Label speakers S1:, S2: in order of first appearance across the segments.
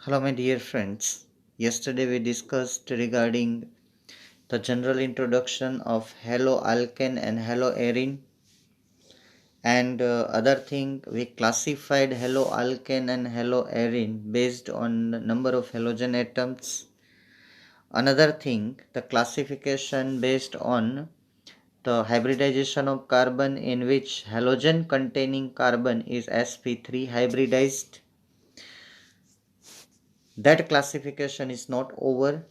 S1: Hello, my dear friends. Yesterday we discussed regarding the general introduction of haloalkane and haloarine, and other thing we classified haloalkane and haloarine based on the number of halogen atoms. Another thing, the classification based on the hybridization of carbon, in which halogen containing carbon is sp3 hybridized. That classification is not over.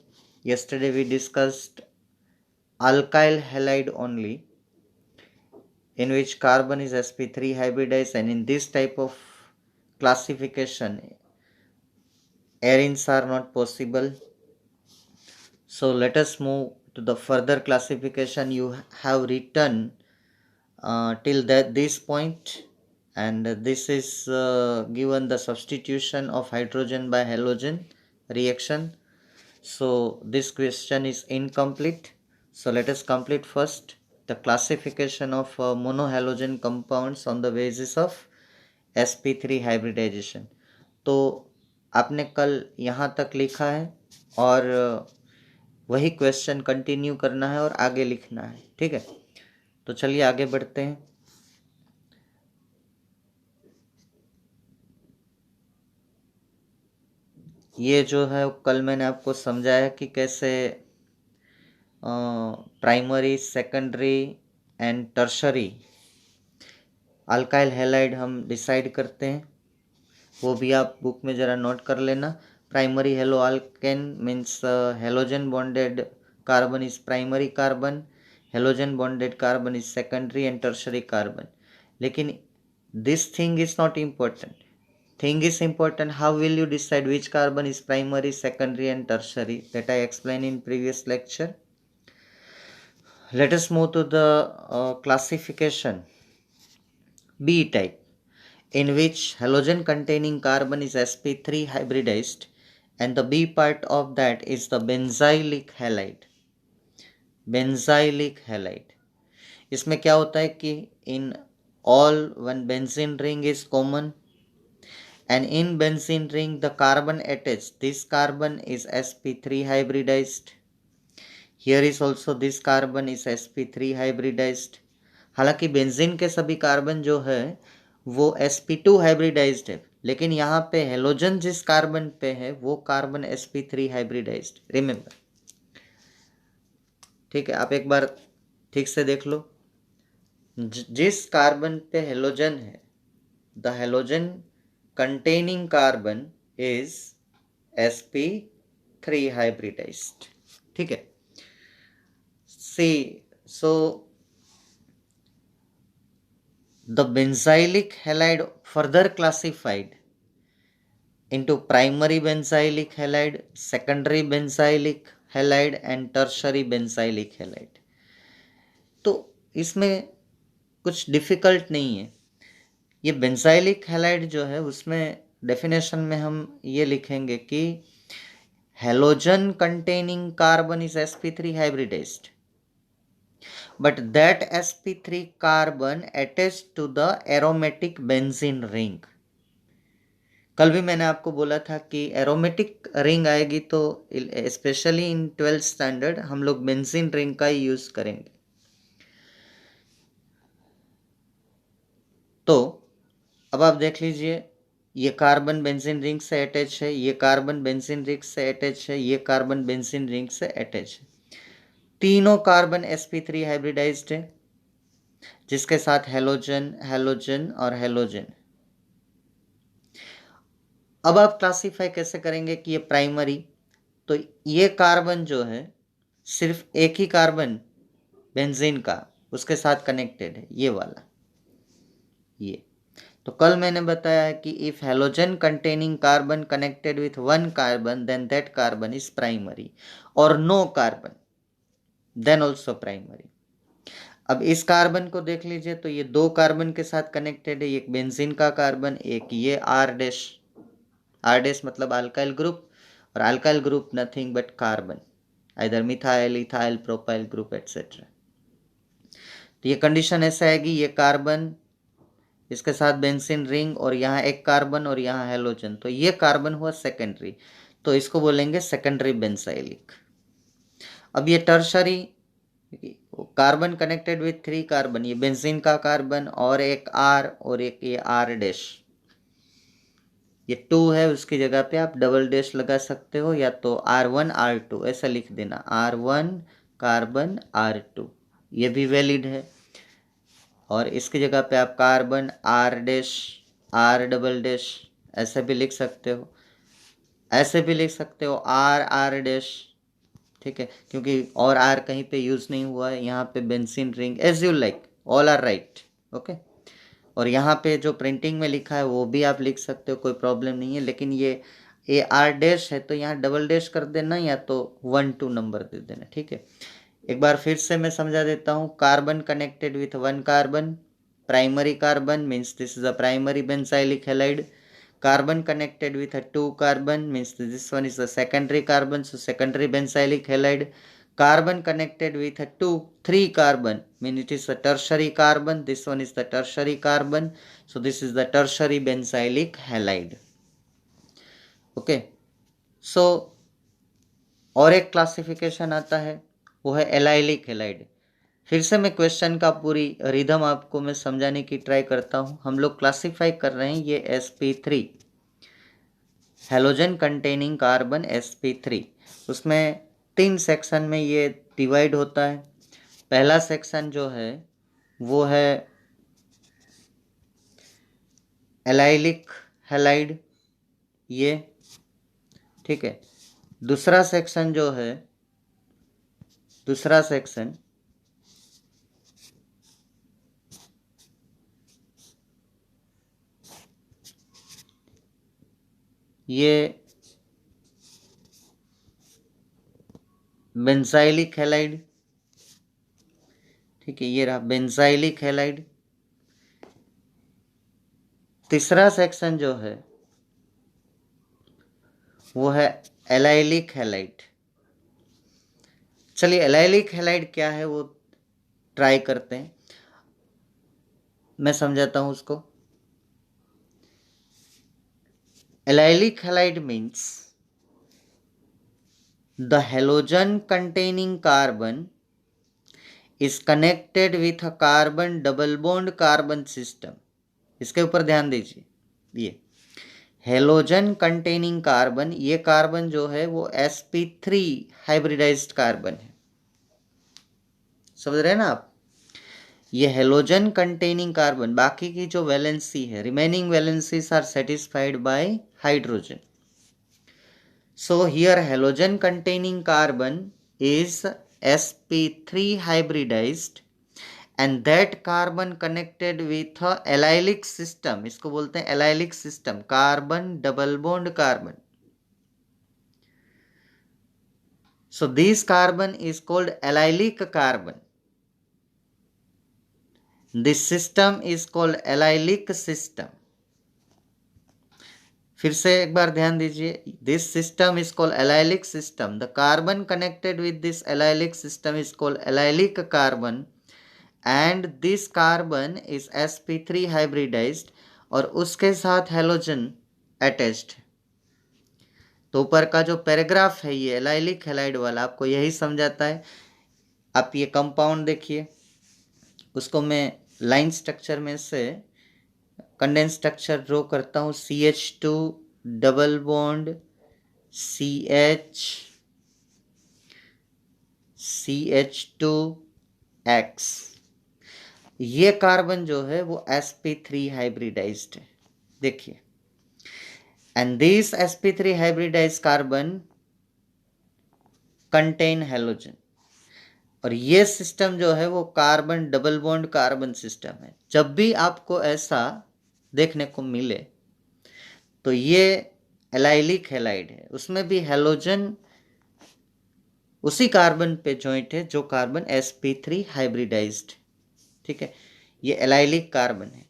S1: Yesterday we discussed alkyl halide only, in which carbon is sp3 hybridized, and in this type of classification arenes are not possible. So let us move to the further classification. You have written till this point, and this is given the substitution of hydrogen by halogen reaction. So this question is incomplete. So let us complete first the classification of monohalogen compounds on the basis of sp3 hybridization. तो आपने कल यहाँ तक लिखा है और वही question continue करना है और आगे लिखना है, ठीक है। तो चलिए आगे बढ़ते हैं। ये जो है कल मैंने आपको समझाया कि कैसे primary, secondary and tertiary alkyl halide हम डिसाइड करते हैं। वो भी आप बुक में ज़रा नोट कर लेना। Primary halo alkane means halogen bonded carbon is primary carbon, halogen bonded carbon is secondary and tertiary carbon. लेकिन this thing is not important. Thing is important, how will you decide which carbon is primary, secondary and tertiary? That I explained in previous lecture. Let us move to the classification. B type, in which halogen containing carbon is sp3 hybridized, and the B part of that is the benzylic halide. Benzylic halide. इसमें क्या होता है कि in all one benzene ring is common, and in benzene ring the carbon attached, this carbon is sp3 hybridized. Here is also this carbon is sp3 hybridized. हालांकि benzene के सभी carbon जो है वो sp2 हाइब्रिडाइज्ड है, लेकिन यहाँ पे हेलोजन जिस कार्बन पे है वो कार्बन sp3 हाइब्रिडाइज्ड, रिमेंबर, ठीक है। आप एक बार ठीक से देख लो, जिस कार्बन पे हेलोजन है, the halogen containing carbon is sp3 hybridized, ठीक है। See, so the benzylic halide further classified into primary benzylic halide, secondary benzylic halide and tertiary benzylic halide. तो इसमें कुछ डिफिकल्ट नहीं है। ये बेंजाइलिक हैलाइड जो है उसमें डेफिनेशन में हम ये लिखेंगे कि halogen containing carbon is sp3 hybridised, but that sp3 carbon attached to the aromatic benzene ring. कल भी मैंने आपको बोला था कि एरोमेटिक रिंग आएगी तो स्पेशली इन 12th स्टैंडर्ड हम लोग बेंजीन रिंग का ही यूज करेंगे। तो अब आप देख लीजिए, ये कार्बन बेंजीन रिंग से अटैच है, ये कार्बन बेंजीन रिंग से अटैच है, ये कार्बन बेंजीन रिंग से अटैच है। तीनों कार्बन sp3 हाइब्रिडाइज्ड है, जिसके साथ हेलोजन, हेलोजन और हेलोजन। अब आप क्लासीफाई कैसे करेंगे कि ये प्राइमरी, तो ये कार्बन जो है सिर्फ एक ही कार्बन बेंजीन का उसके साथ कनेक्टेड है, ये वाला, ये। तो कल मैंने बताया है कि if halogen containing carbon connected with one carbon then that carbon is primary, और no carbon then also primary. अब इस कार्बन को देख लीजिए, तो ये दो कार्बन के साथ कनेक्टेड है, एक बेंजीन का कार्बन, एक ये आर डैश। आर डैश मतलब अल्काइल ग्रुप, और alkyl group nothing but carbon, either methyl, ethyl, propyl group etcetera. तो ये कंडीशन ऐसा आएगी, ये कार्बन इसके साथ बेंजीन रिंग और यहाँ एक कार्बन और यहाँ हेलोजन, तो ये कार्बन हुआ सेकेंडरी, तो इसको बोलेंगे सेकेंडरी बेंजाइलिक। अब ये tertiary, carbon connected with 3 carbon, ये बेंजीन का कार्बन और एक आर और एक ये आर डैश, ये 2 है, उसकी जगह पे आप डबल डैश लगा सकते हो, या तो R1 R2 ऐसा लिख देना, R1 कार्बन R2, ये भी वैलिड है। और इसकी जगह पे आप carbon R dash R double dash ऐसे भी लिख सकते हो, ऐसे भी लिख सकते हो R R डैश, ठीक है, क्योंकि और आर कहीं पे यूज़ नहीं हुआ है, यहाँ पे benzene ring, as you like, all are right, okay. और यहाँ पे जो प्रिंटिंग में लिखा है वो भी आप लिख सकते हो, कोई प्रॉब्लम नहीं है, लेकिन ये आर डैश है तो यहाँ डबल डैश कर देना, या तो 1 2 नंबर दे देना, ठीक है। एक बार फिर से मैं समझा देता हूँ, carbon connected with 1 carbon, primary carbon means this is a primary benzylic halide. Carbon connected with a 2 carbon means this one is the secondary carbon, so secondary benzylic halide. Carbon connected with a 3 carbon means it is a tertiary carbon, this one is the tertiary carbon, so this is the tertiary benzylic halide. Okay, so और एक classification आता है वो है allylic halide. फिर से मैं question का पूरी रिदम आपको मैं समझाने की ट्राई करता हूँ. हम लोग क्लासिफाई कर रहे हैं ये sp3 halogen containing carbon sp3, उसमें 3 सेक्शन में ये डिवाइड होता है. पहला सेक्शन जो है वो है एलाइलिक हैलाइड, ये ठीक है. दूसरा सेक्शन जो है, दूसरा सेक्शन ये बेंजाइलिक हैलाइड, ठीक है, ये रहा बेंजाइलिक हैलाइड. तीसरा सेक्शन जो है वो है एलाइलिक हैलाइड. चलिए एलाइलिक हैलाइड क्या है वो ट्राई करते हैं, मैं समझाता हूं उसको. Allylic halide means the halogen containing carbon is connected with a carbon double bond carbon system. इसके ऊपर ध्यान दीजिए, ये हेलोजन कंटेनिंग कार्बन, ये कार्बन जो है वो sp3 हाइब्रिडाइज्ड कार्बन है. समझ रहे हैं ना आप, ये हेलोजन कंटेनिंग कार्बन, बाकी की जो वैलेंसी है, remaining valencies are satisfied by hydrogen. So here halogen containing carbon is sp3 hybridized and that carbon connected with a allylic system, इसको बोलते हैं allylic system, carbon double bond carbon. So this carbon is called allylic carbon. This system is called allylic system. फिर से एक बार ध्यान दीजिए, this system is called allylic system. The carbon connected with this allylic system is called allylic carbon and this carbon is sp3 hybridised और उसके साथ halogen attached. तो ऊपर का जो पैराग्राफ है ये एलाइलिक हैलाइड वाला आपको यही समझाता है. आप ये कंपाउंड देखिए, उसको मैं लाइन स्ट्रक्चर में से कंडेंस स्ट्रक्चर ड्रॉ करता हूँ. CH2 double bond CH, CH2X, ये कार्बन जो है वो sp3 हाइब्रिडाइज्ड है, देखिए. And this sp3 hybridised carbon contain halogen. और ये सिस्टम जो है वो carbon double bond carbon system है. जब भी आपको ऐसा देखने को मिले तो ये एलाइलिक हैलाइड है, उसमें भी हेलोजन उसी कार्बन पे जॉइंट है जो कार्बन sp3 हाइब्रिडाइज्ड, ठीक है. ये एलाइलिक कार्बन है.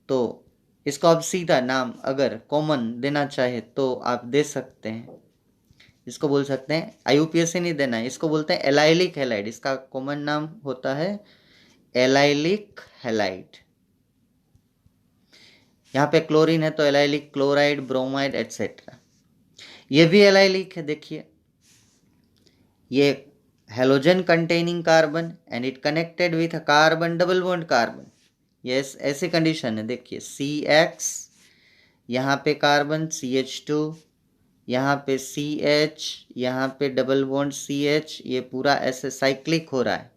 S1: तो इसको आप सीधा नाम अगर कॉमन देना चाहे तो आप दे सकते हैं, इसको बोल सकते हैं, IUPAC नहीं देना है, इसको बोलते हैं एलाइलिक हैलाइड. इसका कॉमन नाम होता है एलाइलिक हैलाइड. यहाँ पे क्लोरीन है तो एलाइलिक क्लोराइड, ब्रोमाइड एटसेट्रा। ये भी एलाइलिक है, देखिए ये halogen containing carbon and it connected with a carbon double bond carbon. Yes, ऐसी कंडीशन है, देखिए CX, यहाँ पे कार्बन CH2, यहाँ पे CH, यहाँ पे डबल बॉन्ड CH, ये पूरा ऐसे साइक्लिक हो रहा है।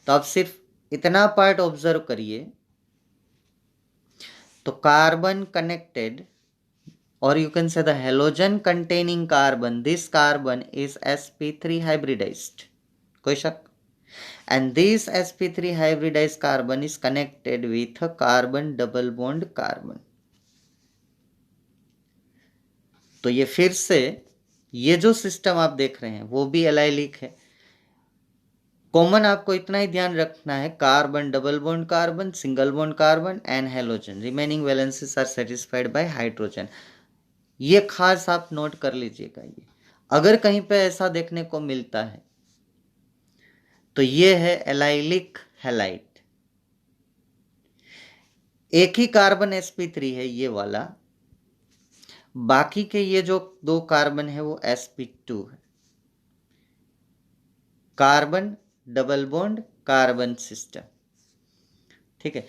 S1: तो आप सिर्फ इतना पार्ट ऑब्जर्व करिए, तो carbon connected, or you can say the halogen containing carbon, this carbon is sp3 hybridized, कोई शक? And this sp3 hybridized carbon is connected with a carbon double bond carbon। तो ये फिर से ये जो सिस्टम आप देख रहे हैं वो भी एलाइलिक है। कॉमन आपको इतना ही ध्यान रखना है, carbon double bond carbon, single bond carbon and halogen, remaining valencies are satisfied by hydrogen. ये खास आप नोट कर लीजिएगा। ये अगर कहीं पे ऐसा देखने को मिलता है तो ये है एलाइलिक हैलाइड। एक ही कार्बन sp3 है ये वाला, बाकी के ये जो दो कार्बन है वो sp2 है। Carbon double bond carbon system, ठीक है।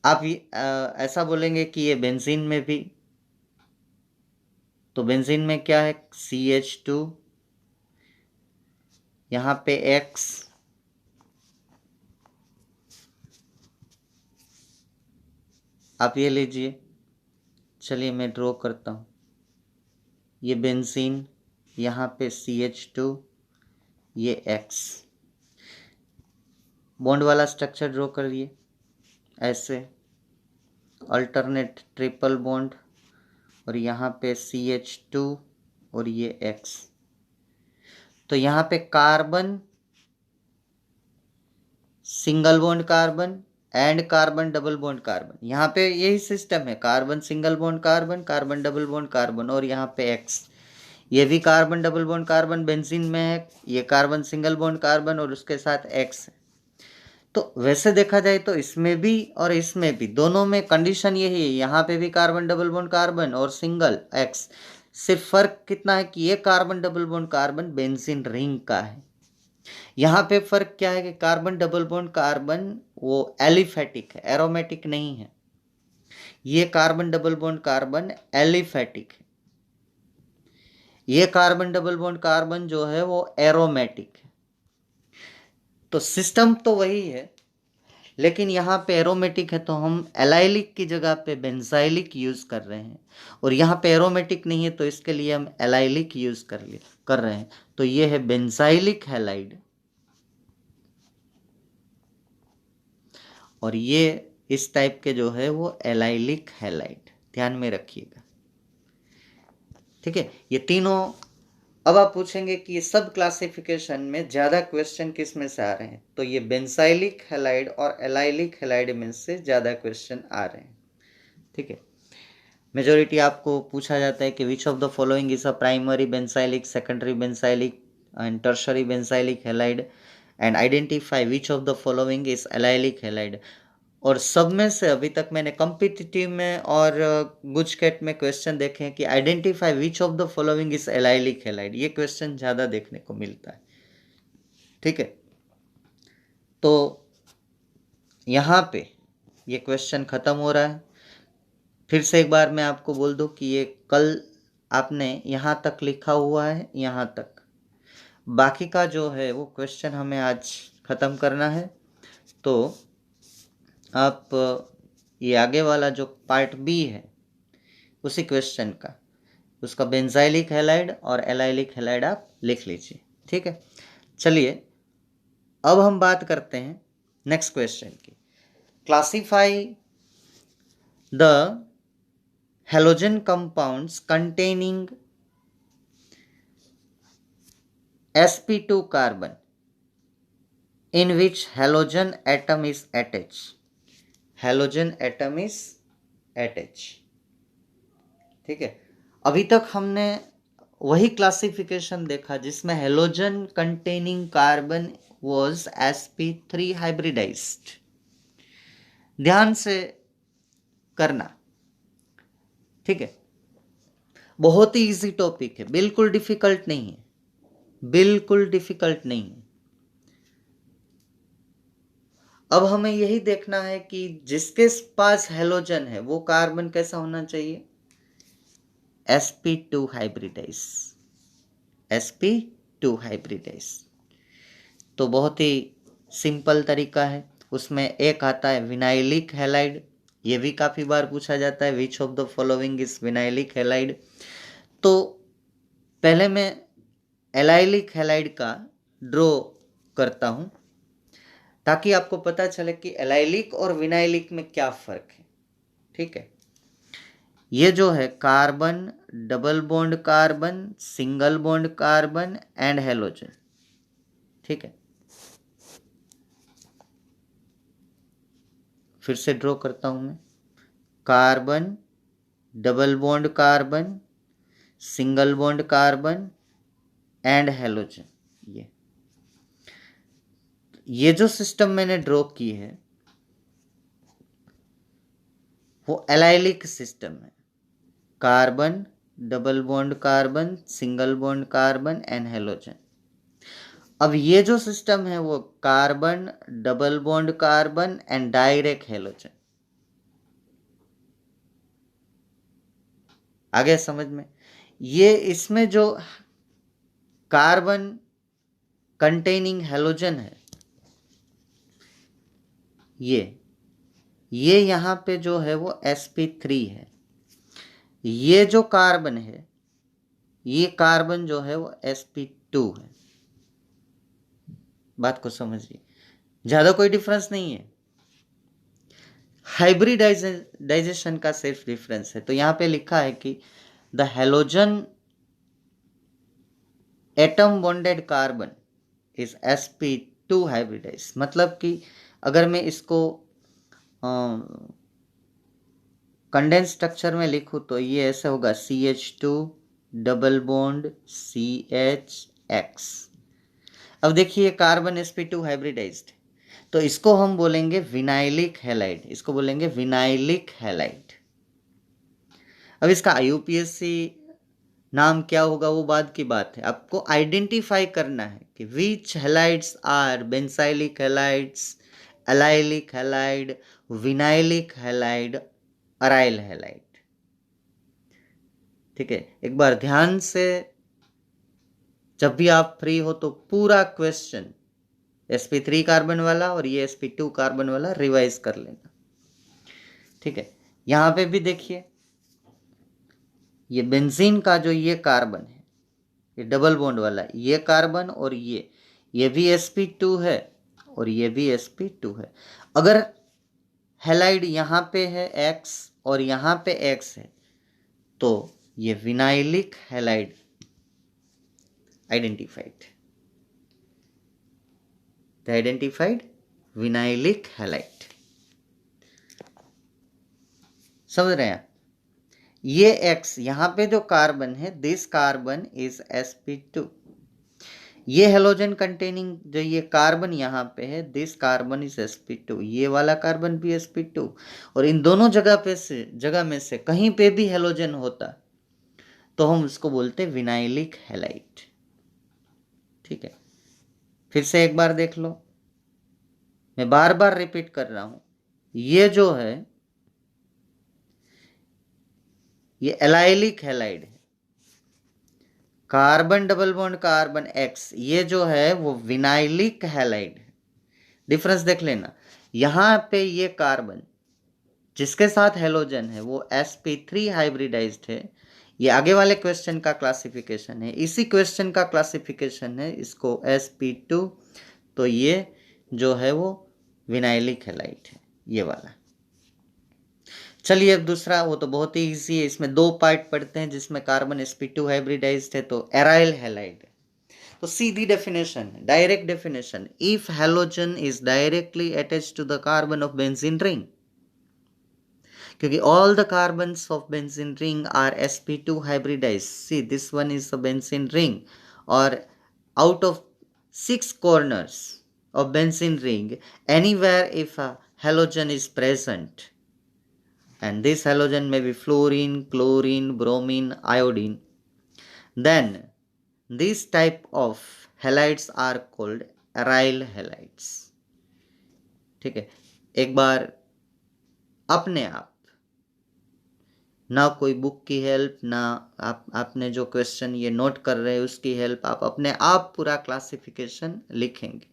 S1: आप ऐसा बोलेंगे कि ये बेंजीन में भी, तो बेंजीन में क्या है, CH2, यहाँ पे X, आप ये लीजिए, चलिए मैं ड्रॉ करता हूँ, ये बेंजीन, यहाँ पे CH2, ये X, बॉन्ड वाला स्ट्रक्चर ड्रॉ करिए ऐसे, अल्टरनेट ट्रिपल बॉन्ड, और यहाँ पे CH2 और ये X। तो यहाँ पे carbon single bond carbon and carbon double bond carbon, यहाँ पे यही सिस्टम है, carbon single bond carbon, carbon double bond carbon, और यहाँ पे X, ये भी carbon double bond carbon benzene में है, ये कार्बन सिंगल बॉन्ड कार्बन और उसके साथ X है। तो वैसे देखा जाए तो इसमें भी और इसमें भी, दोनों में कंडीशन यही है, यहाँ पे भी कार्बन डबल बॉन्ड कार्बन और सिंगल X। सिर्फ फर्क कितना है कि ये carbon double bond carbon benzene ring का है। यहाँ पे फर्क क्या है कि कार्बन डबल बॉन्ड कार्बन वो एलिफेटिक है, एरोमेटिक नहीं है। ये carbon double bond carbon aliphatic है, ये कार्बन डबल बॉन्ड कार्बन जो है वो एरोमेटिक है। तो सिस्टम तो वही है, लेकिन यहाँ पे एरोमेटिक है तो हम एलाइलिक की जगह पे बेंजाइलिक यूज कर रहे हैं, और यहाँ पे एरोमेटिक नहीं है तो इसके लिए हम एलाइलिक यूज कर रहे हैं। तो ये है बेंजाइलिक हैलाइड, और ये इस टाइप के जो है वो एलाइलिक हैलाइड, ध्यान में रखिएगा, ठीक है। ये तीनों, अब आप पूछेंगे कि ये सब क्लासिफिकेशन में ज़्यादा क्वेश्चन किस में से आ रहे हैं, तो ये बेंजाइलिक हैलाइड और एलाइलिक हैलाइड में से ज़्यादा क्वेश्चन आ रहे हैं, ठीक है। मेजोरिटी आपको पूछा जाता है कि which of the following is a primary benzylic, secondary benzylic and tertiary benzylic halide, and identify which of the following is allylic halide. और सब में से अभी तक मैंने कॉम्पिटिटिव में और गुजकेट में क्वेश्चन देखे हैं कि identify which of the following is allylic halide, ये क्वेश्चन ज़्यादा देखने को मिलता है, ठीक है। तो यहाँ पे ये क्वेश्चन ख़त्म हो रहा है। फिर से एक बार मैं आपको बोल दूं कि ये कल आपने यहाँ तक लिखा हुआ है, यहाँ तक, बाकी का जो है वो क्वेश्चन हमें आज ख़त्म करना है। तो आप ये आगे वाला जो पार्ट बी है उसी क्वेश्चन का, उसका बेंजाइलिक हैलाइड और एलाइलिक हैलाइड आप लिख लीजिए, ठीक है। चलिए अब हम बात करते हैं नेक्स्ट क्वेश्चन की। Classify the halogen compounds containing sp2 carbon in which halogen atom is attached, halogen atom is attached, ठीक है। अभी तक हमने वही क्लासिफिकेशन देखा जिसमें halogen containing carbon was sp3 hybridised. ध्यान से करना, ठीक है, बहुत ही इजी टॉपिक है, बिल्कुल डिफिकल्ट नहीं है, बिल्कुल डिफिकल्ट नहीं है। अब हमें यही देखना है कि जिसके पास हेलोजन है वो कार्बन कैसा होना चाहिए, sp2 हाइब्रिडाइज, sp2 हाइब्रिडाइज। तो बहुत ही सिंपल तरीका है। उसमें एक आता है विनाइलिक हैलाइड, ये भी काफ़ी बार पूछा जाता है, which of the following is vinylic halide. तो पहले मैं एलाइलिक हैलाइड का ड्रॉ करता हूँ ताकि आपको पता चले कि एलाइलिक और विनाइलिक में क्या फ़र्क है। ठीक है, ये जो है carbon, double bond carbon, single bond carbon and halogen. ठीक है, फिर से ड्रॉ करता हूं मैं, carbon, double bond carbon, single bond carbon and halogen. ये जो सिस्टम मैंने ड्रॉ की है वो एलाइलिक सिस्टम है, carbon, double bond carbon, single bond carbon and halogen. अब ये जो सिस्टम है वो carbon, double bond carbon and direct halogen. आगे समझ में, ये इसमें जो कार्बन कंटेनिंग हेलोजन है, ये यहाँ पे जो है वो sp3 है। ये जो कार्बन है, ये कार्बन जो है वो sp2 है। बात को समझिए, ज्यादा कोई डिफरेंस नहीं है, हाइब्रिडाइजेशन का सिर्फ डिफरेंस है। तो यहाँ पे लिखा है कि the halogen atom bonded carbon is sp2 hybridise. मतलब कि अगर मैं इसको कंडेंस स्ट्रक्चर में लिखूं तो ये ऐसे होगा CH2 डबल बॉन्ड CHX। अब देखिए कार्बन sp2 हाइब्रिडाइज्ड, तो इसको हम बोलेंगे विनाइलिक हैलाइड, इसको बोलेंगे विनाइलिक हैलाइड। अब इसका IUPAC नाम क्या होगा वो बाद की बात है, आपको आइडेंटिफाई करना है कि which halides are benzylic halides, allylic halide, vinylic halide, aryl halide. ठीक है, एक बार ध्यान से जब भी आप फ्री हो तो पूरा क्वेश्चन sp3 कार्बन वाला और ये sp2 कार्बन वाला रिवाइज कर लेना। ठीक है, यहां पे भी देखिए, ये बेंजीन का जो ये कार्बन है, ये डबल बॉन्ड वाला ये कार्बन और ये भी sp2 है और ये भी sp2 है। अगर हैलाइड यहाँ पे है X और यहाँ पे X है तो ये vinylic halide identified, identified vinylic halide. समझ रहे हैं? ये X यहाँ पे जो कार्बन है, दिस कार्बन इज sp2। ये हेलोजन कंटेनिंग जो ये कार्बन यहाँ पे है, दिस कार्बन इज sp2। ये वाला कार्बन भी sp2। और इन दोनों जगह में से कहीं पे भी हेलोजन होता तो हम उसको बोलते विनाइलिक हैलाइड। ठीक है, फिर से एक बार देख लो, मैं बार बार रिपीट कर रहा हूं, ये जो है ये एलाइलिक हैलाइड है, carbon double bond carbon X ये जो है वो विनाइलिक हैलाइड है। डिफरेंस देख लेना, यहां पे ये कार्बन जिसके साथ हेलोजन है वो sp3 हाइब्रिडाइज्ड है। ये आगे वाले क्वेश्चन का क्लासिफिकेशन है, इसी क्वेश्चन का क्लासिफिकेशन है, इसको sp2। तो ये जो है वो विनाइलिक हैलाइड है, ये वाला। चलिए अब दूसरा, वो तो बहुत ही इजी है, इसमें दो पार्ट पढ़ते हैं जिसमें कार्बन sp2 हाइब्रिडाइज्ड है, तो एराइल हैलाइड। तो सीधी definition, direct definition, if halogen is directly attached to the carbon of benzene ring, क्योंकि all the carbons of benzene ring are sp2 hybridized. See, this one is a benzene ring, or out of 6 corners of benzene ring, anywhere if a halogen is present, and this halogen may be fluorine, chlorine, bromine, iodine, then these type of halides are called aryl halides. ठीक है, एक बार अपने आप, ना कोई book की help, ना आपने जो क्वेश्चन ये नोट कर रहे हैं उसकी हेल्प, आप अपने आप पूरा क्लासिफिकेशन लिखेंगे।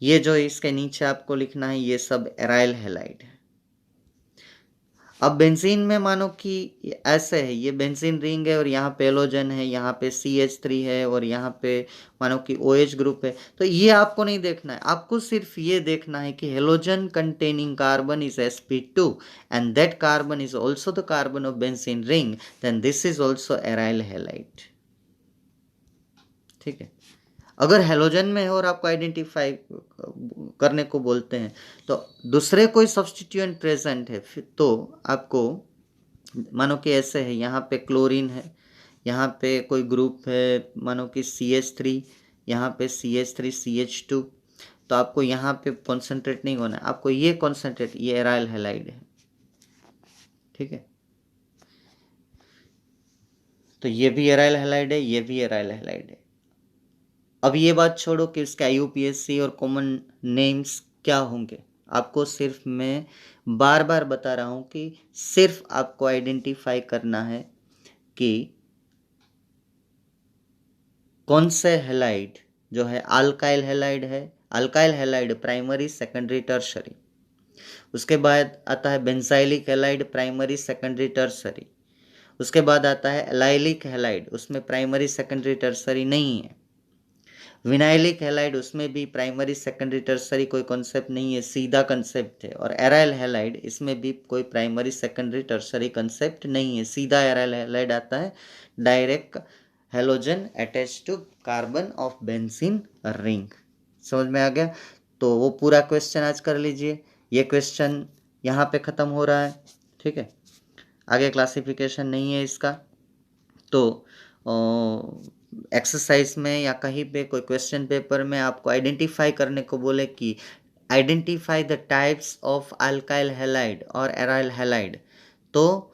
S1: ये जो इसके नीचे आपको लिखना है ये सब एराइल हैलाइड है। अब बेंजीन में मानो कि ऐसे है, ये बेंजीन रिंग है और यहाँ पे हेलोजन है, यहाँ पे CH3 है और यहाँ पे मानो कि OH ग्रुप है। तो ये आपको नहीं देखना है, आपको सिर्फ ये देखना है कि halogen containing carbon is sp2 and that carbon is also the carbon of benzene ring, then this is also aryl halide. ठीक है, अगर हेलोजन में है और आपको आइडेंटिफाई करने को बोलते हैं तो दूसरे कोई सब्स्टिट्यूएंट प्रेजेंट है तो आपको मानो कि ऐसे है, यहाँ पे क्लोरीन है, यहाँ पे कोई ग्रुप है मानो कि CH3, यहाँ पे CH3 CH2, तो आपको यहाँ पे कॉन्सेंट्रेट नहीं होना है, आपको ये कॉन्सेंट्रेट, ये एराइल हैलाइड है। ठीक है, तो ये भी एराइल हैलाइड है, ये भी एराइल हैलाइड है। अब ये बात छोड़ो कि इसके IUPAC और कॉमन नेम्स क्या होंगे, आपको सिर्फ मैं बार बार बता रहा हूँ कि सिर्फ आपको आइडेंटिफाई करना है कि कौन से हैलाइड जो है अल्काइल हैलाइड है, alkyl halide primary secondary tertiary, उसके बाद आता है benzylic halide primary secondary tertiary, उसके बाद आता है एलाइलिक हैलाइड, उसमें प्राइमरी सेकेंडरी टर्शरी नहीं है, विनाइलिक हैलाइड उसमें भी प्राइमरी सेकेंडरी टर्सरी कोई कॉन्सेप्ट नहीं है, सीधा कॉन्सेप्ट है, और एराइल हैलाइड इसमें भी कोई प्राइमरी सेकेंडरी टर्सरी कॉन्सेप्ट नहीं है, सीधा एराइल हैलाइड आता है, direct halogen attach to carbon of benzene ring. समझ में आ गया? तो वो पूरा क्वेश्चन आज कर लीजिए, ये क्वेश्चन यहाँ पे ख़त्म हो रहा है। ठीक है, आगे क्लासिफिकेशन नहीं है इसका, तो एक्सरसाइज में या कहीं पे कोई क्वेश्चन पेपर में आपको आइडेंटिफाई करने को बोले कि identify the types of alkyl halide और एराइल हैलाइड, तो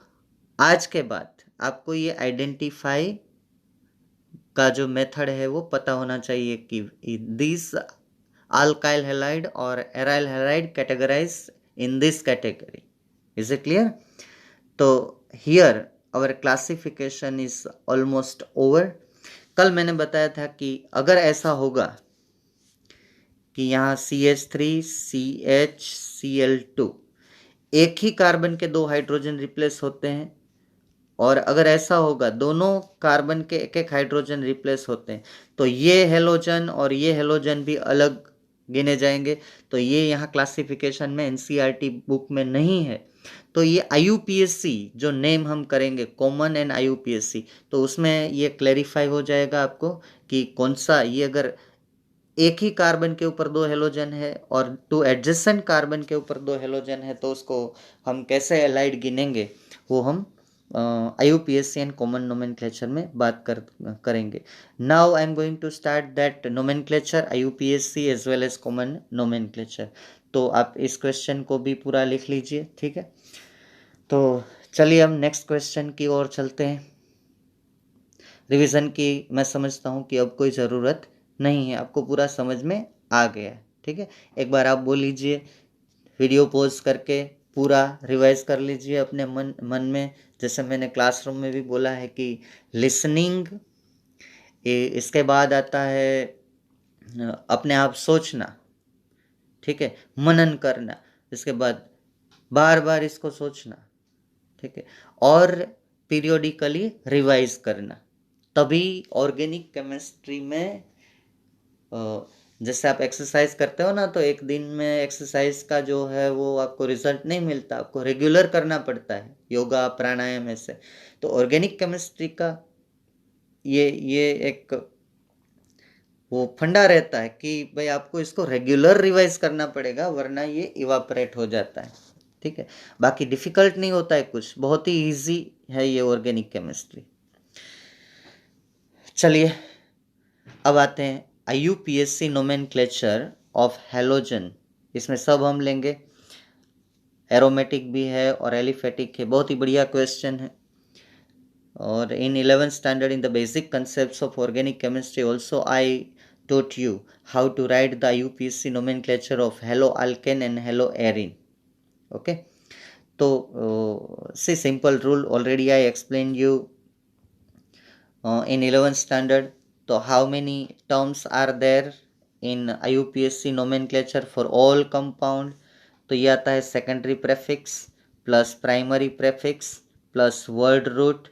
S1: आज के बाद आपको ये आइडेंटिफाई का जो मेथड है वो पता होना चाहिए कि दिस अल्काइल हैलाइड और aryl halide categorize in this category. Is it clear? तो here our classification is almost over. कल मैंने बताया था कि अगर ऐसा होगा कि यहाँ CH3 CH Cl2 एक ही कार्बन के 2 हाइड्रोजन रिप्लेस होते हैं, और अगर ऐसा होगा दोनों कार्बन के एक एक हाइड्रोजन रिप्लेस होते हैं, तो ये हेलोजन और ये हेलोजन भी अलग गिने जाएंगे। तो ये यहाँ क्लासिफिकेशन में NCERT बुक में नहीं है, तो ये IUPAC जो नेम हम करेंगे कॉमन एंड IUPAC, तो उसमें ये क्लैरिफाई हो जाएगा आपको कि कौन सा, ये अगर एक ही कार्बन के ऊपर 2 हेलोजन है और 2 एडजेसेंट कार्बन के ऊपर 2 हेलोजन है तो उसको हम कैसे एलाइड गिनेंगे, वो हम IUPAC एंड कॉमन नोमेनक्लेचर में बात करेंगे। Now I am going to start that nomenclature IUPAC as well as common nomenclature. तो आप इस क्वेश्चन को भी पूरा लिख लीजिए। ठीक है, तो चलिए हम नेक्स्ट क्वेश्चन की ओर चलते हैं। रिवीजन की मैं समझता हूँ कि अब कोई ज़रूरत नहीं है, आपको पूरा समझ में आ गया है। ठीक है, एक बार आप बोल लीजिए, वीडियो पॉज करके पूरा रिवाइज कर लीजिए अपने मन में, जैसे मैंने क्लासरूम में भी बोला है कि लिसनिंग, इसके बाद आता है अपने आप सोचना, ठीक है, मनन करना, इसके बाद बार बार इसको सोचना, ठीक है, और पीरियोडिकली रिवाइज करना, तभी ऑर्गेनिक केमिस्ट्री में जैसे आप एक्सरसाइज करते हो ना, तो एक दिन में एक्सरसाइज का जो है वो आपको रिजल्ट नहीं मिलता, आपको रेगुलर करना पड़ता है योगा प्राणायाम ऐसे। तो ऑर्गेनिक केमिस्ट्री का ये एक वो फंडा रहता है कि भाई आपको इसको रेगुलर रिवाइज करना पड़ेगा, वरना ये इवापोरेट हो जाता है। ठीक है, बाकी डिफिकल्ट नहीं होता है कुछ, बहुत ही इजी है ये ऑर्गेनिक केमिस्ट्री। चलिए अब आते हैं IUPAC नोमेनक्लेचर ऑफ हैलोजन। इसमें सब हम लेंगे, एरोमेटिक भी है और एलिफेटिक है। बहुत ही बढ़िया क्वेश्चन है। और इन 11th standard in the basic concepts of organic chemistry also I taught you how to write the IUPAC nomenclature of haloalkane and haloarine. Okay, so see, simple rule already I explained you in 11th standard. So how many terms are there in IUPAC nomenclature for all compound? तो ये आता है secondary prefix plus primary prefix plus word root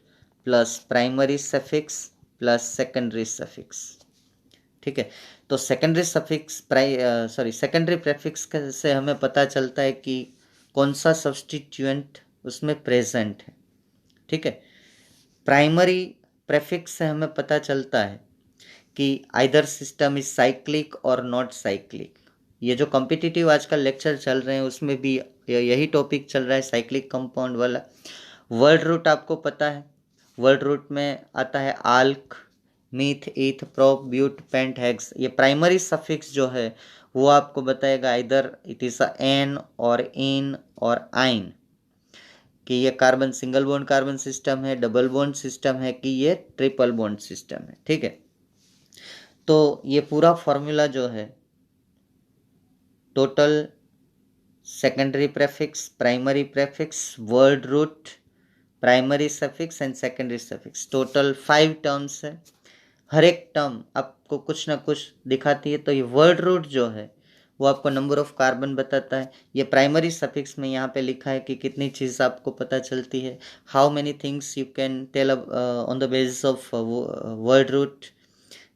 S1: plus primary suffix plus secondary suffix. ठीक है, तो secondary suffix secondary prefix से हमें पता चलता है कि कौन सा सब्स्टिट्यूएंट उसमें प्रेजेंट है। ठीक है, प्राइमरी प्रेफिक्स से हमें पता चलता है कि आइदर सिस्टम इज साइक्लिक और नॉट साइक्लिक। ये जो कॉम्पिटिटिव आजकल लेक्चर चल रहे हैं उसमें भी यही टॉपिक चल रहा है, साइक्लिक कंपाउंड वाला। वर्ड रूट आपको पता है, वर्ड रूट में आता है alk, meth, eth, prop, but, pent, hex. ये प्राइमरी सफिक्स जो है वो आपको बताएगा इधर इट इज एन और इन और आइन, कि ये carbon single bond carbon system है, डबल बॉन्ड सिस्टम है, कि ये ट्रिपल बॉन्ड सिस्टम है। ठीक है, तो ये पूरा फॉर्मूला जो है total secondary prefix, primary prefix, word root, primary suffix and secondary suffix, total 5 terms है। हर एक टर्म आपको कुछ ना कुछ दिखाती है। तो ये वर्ड रूट जो है वो आपको नंबर ऑफ कार्बन बताता है। ये प्राइमरी सफिक्स में यहाँ पे लिखा है कि कितनी चीज़ आपको पता चलती है, how many things you can tell on the basis of word root.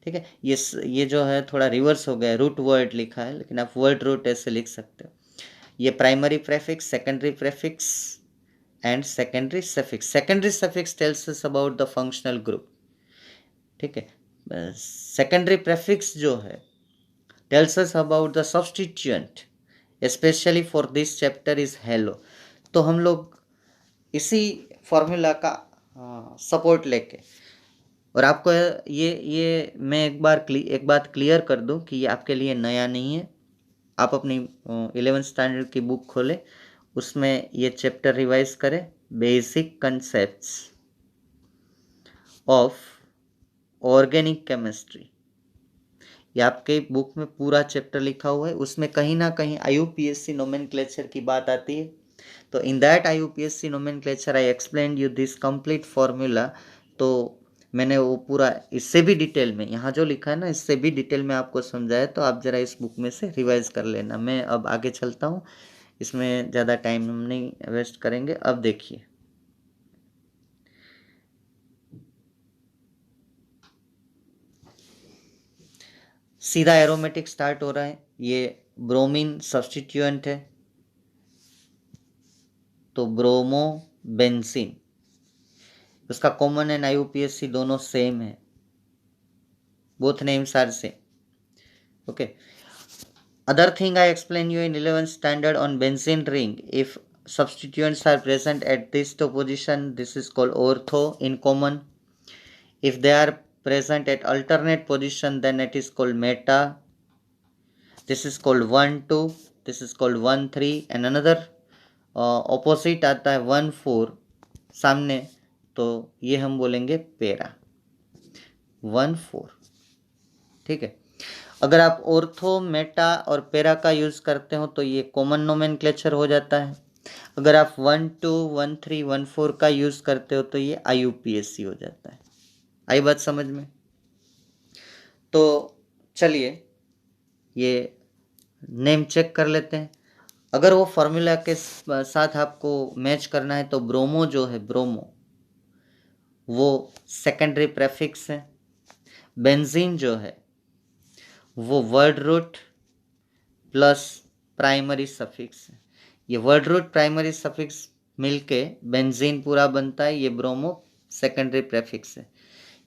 S1: ठीक है, ये जो है थोड़ा रिवर्स हो गया, रूट वर्ड लिखा है, लेकिन आप वर्ड रूट ऐसे लिख सकते हो। ये primary prefix, secondary prefix and secondary suffix. Secondary suffix tells us about the functional group. ठीक है, सेकेंडरी प्रेफिक्स जो है tells us about the substituent, especially for this chapter is halo। तो हम लोग इसी फॉर्मूला का सपोर्ट लेके, और आपको ये मैं एक बात क्लियर कर दूं कि ये आपके लिए नया नहीं है। आप अपनी 11th स्टैंडर्ड की बुक खोलें, उसमें ये चैप्टर रिवाइज करें, basic concepts of organic chemistry. ये आपके बुक में पूरा चैप्टर लिखा हुआ है, उसमें कहीं ना कहीं IUPAC नोमेनक्लेचर की बात आती है। तो in that IUPAC nomenclature I explain you this complete formula. तो मैंने वो पूरा इससे भी डिटेल में, यहाँ जो लिखा है ना, इससे भी डिटेल में आपको समझाया। तो आप ज़रा इस बुक में से रिवाइज कर लेना। मैं अब आगे चलता हूँ, इसमें ज़्यादा टाइम हम नहीं वेस्ट करेंगे। अब देखिए, सीधा एरोमेटिक स्टार्ट हो रहा है। ये ब्रोमीन सब्स्टिट्यूएंट है, तो ब्रोमो बेंजीन, उसका कॉमन एंड IUPAC दोनों सेम है, both names are same. Okay, other thing I explain you in 11th standard on benzene ring, if substituents are present at this two position, this is called ortho in common. If they are present at alternate position, then it is called meta. This is called 1 2, this is called 1 3, and another opposite आता है 1 4 सामने, तो ये हम बोलेंगे पेरा 1 4। ठीक है, अगर आप ऑर्थो, मेटा और पेरा का यूज करते हो तो ये कॉमन नोमेनक्लेचर हो जाता है। अगर आप 1 2 1 3 1 4 का यूज करते हो तो ये IUPAC हो जाता है। आई बात समझ में? तो चलिए ये नेम चेक कर लेते हैं। अगर वो फॉर्मूला के साथ आपको मैच करना है तो ब्रोमो जो है, ब्रोमो वो सेकेंडरी प्रेफिक्स है। बेंजीन जो है वो word root plus primary suffix है। ये वर्ड रूट प्राइमरी सफिक्स मिलके बेंजीन पूरा बनता है। ये ब्रोमो सेकेंडरी प्रेफिक्स है।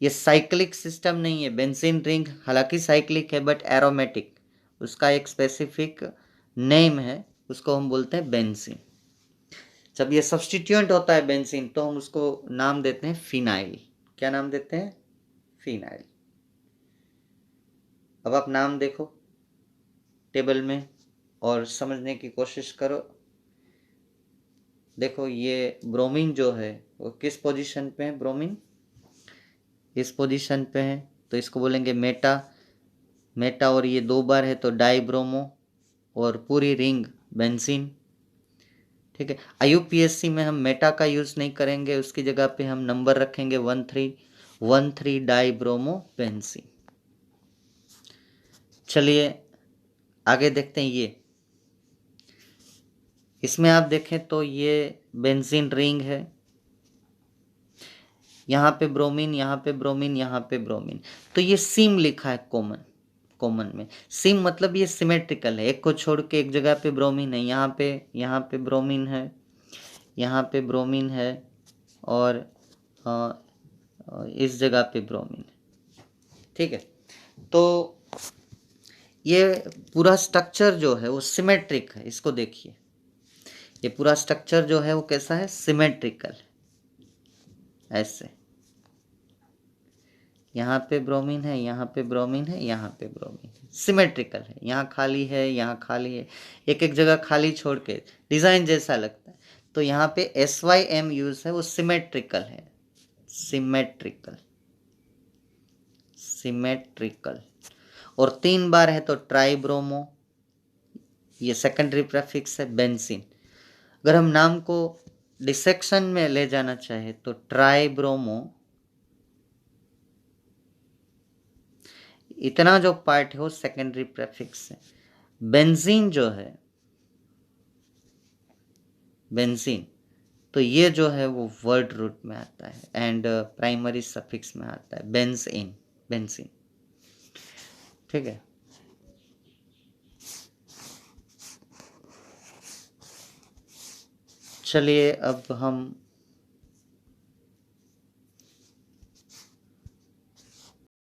S1: ये साइक्लिक सिस्टम नहीं है। बेंजीन रिंग हालांकि साइक्लिक है बट एरोमेटिक, उसका एक स्पेसिफिक नेम है, उसको हम बोलते हैं बेंजीन। जब ये सब्स्टिट्यूएंट होता है बेंजीन तो हम उसको नाम देते हैं फिनाइल। क्या नाम देते हैं? फिनाइल। अब आप नाम देखो टेबल में और समझने की कोशिश करो। देखो ये ब्रोमीन जो है वो किस पोजीशन पे है, ब्रोमीन इस पोजीशन पे है, तो इसको बोलेंगे मेटा। मेटा और ये 2 बार है तो डाई ब्रोमो, और पूरी रिंग बेंजीन। ठीक है, IUPAC में हम मेटा का यूज नहीं करेंगे, उसकी जगह पे हम नंबर रखेंगे 13 डाई ब्रोमो बेंजीन। चलिए आगे देखते हैं। ये इसमें आप देखें तो ये बेंजीन रिंग है, यहाँ पे ब्रोमीन, यहाँ पे ब्रोमीन, यहाँ पे ब्रोमीन, तो ये सीम लिखा है कॉमन में। सीम मतलब ये सिमेट्रिकल है, एक को छोड़ के एक जगह पे ब्रोमीन है, यहाँ पे ब्रोमीन है, यहाँ पे ब्रोमीन है, और इस जगह पे ब्रोमीन है। ठीक है, तो ये पूरा स्ट्रक्चर जो है वो सिमेट्रिक है। इसको देखिए, ये पूरा स्ट्रक्चर जो है वो कैसा है, सिमेट्रिकल है। ऐसे यहाँ पे ब्रोमीन है, यहाँ पे ब्रोमीन है, यहाँ पे ब्रोमीन है, सिमेट्रिकल है। यहाँ खाली है, यहाँ खाली है, एक एक जगह खाली छोड़ के डिजाइन जैसा लगता है। तो यहाँ पे SYM यूज है, वो सिमेट्रिकल है, सिमेट्रिकल सिमेट्रिकल। और 3 बार है तो ट्राइब्रोमो, ये सेकेंडरी प्रेफिक्स है, बेंजीन। अगर हम नाम को डिसेक्शन में ले जाना चाहे तो ट्राइब्रोमो, इतना जो पार्ट है वो सेकेंडरी प्रेफिक्स है। बेंजीन जो है, बेंजीन, तो ये जो है वो वर्ड रूट में आता है एंड प्राइमरी सफिक्स में आता है, बेंजीन, बेंजीन। ठीक है, चलिए अब हम